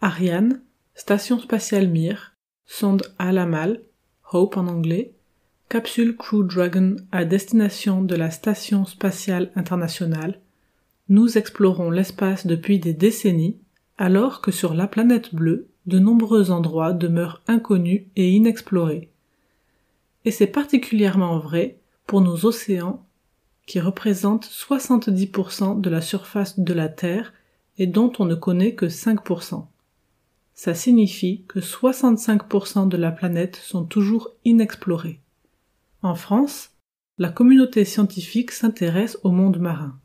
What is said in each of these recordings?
Ariane, Station spatiale Mir, sonde Al-Amal, Hope en anglais, capsule Crew Dragon à destination de la Station spatiale internationale, nous explorons l'espace depuis des décennies, alors que sur la planète bleue, de nombreux endroits demeurent inconnus et inexplorés. Et c'est particulièrement vrai pour nos océans, qui représentent 70% de la surface de la Terre et dont on ne connaît que 5%. Ça signifie que 65% de la planète sont toujours inexplorés. En France, la communauté scientifique s'intéresse au monde marin.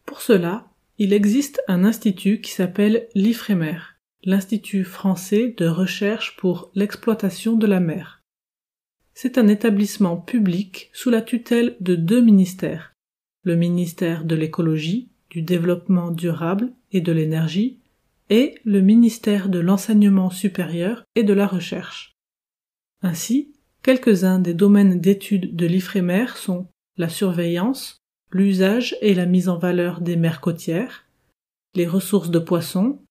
Pour cela, il existe un institut qui s'appelle l'IFREMER, l'Institut français de recherche pour l'exploitation de la mer. C'est un établissement public sous la tutelle de 2 ministères, le ministère de l'écologie, du développement durable et de l'énergie, et le ministère de l'enseignement supérieur et de la recherche. Ainsi, quelques-uns des domaines d'études de l'IFREMER sont la surveillance, l'usage et la mise en valeur des mers côtières, les ressources de poissons,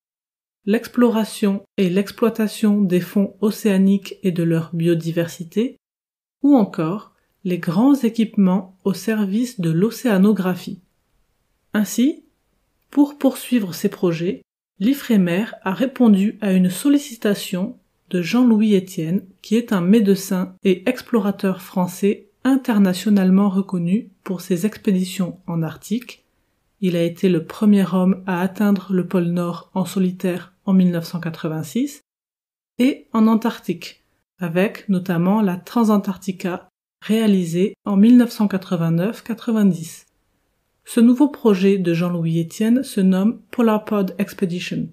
l'exploration et l'exploitation des fonds océaniques et de leur biodiversité, ou encore les grands équipements au service de l'océanographie. Ainsi, pour poursuivre ces projets, l'IFREMER a répondu à une sollicitation de Jean-Louis Etienne, qui est un médecin et explorateur français internationalement reconnu pour ses expéditions en Arctique. Il a été le premier homme à atteindre le pôle Nord en solitaire en 1986, et en Antarctique, avec notamment la Transantarctica réalisée en 1989-90. Ce nouveau projet de Jean-Louis Etienne se nomme PolarPod Expedition.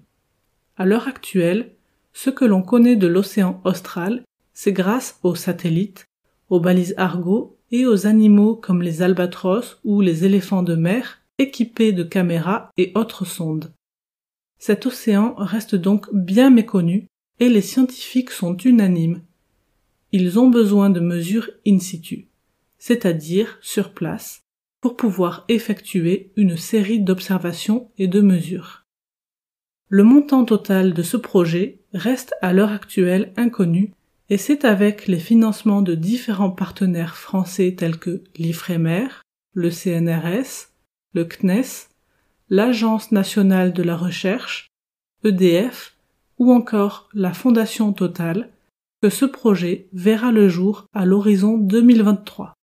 À l'heure actuelle, ce que l'on connaît de l'océan austral, c'est grâce aux satellites, aux balises Argo et aux animaux comme les albatros ou les éléphants de mer équipés de caméras et autres sondes. Cet océan reste donc bien méconnu et les scientifiques sont unanimes. Ils ont besoin de mesures in situ, c'est-à-dire sur place, pour pouvoir effectuer une série d'observations et de mesures. Le montant total de ce projet reste à l'heure actuelle inconnu et c'est avec les financements de différents partenaires français tels que l'IFREMER, le CNRS, le CNES, l'Agence nationale de la recherche, EDF ou encore la Fondation Total que ce projet verra le jour à l'horizon 2023.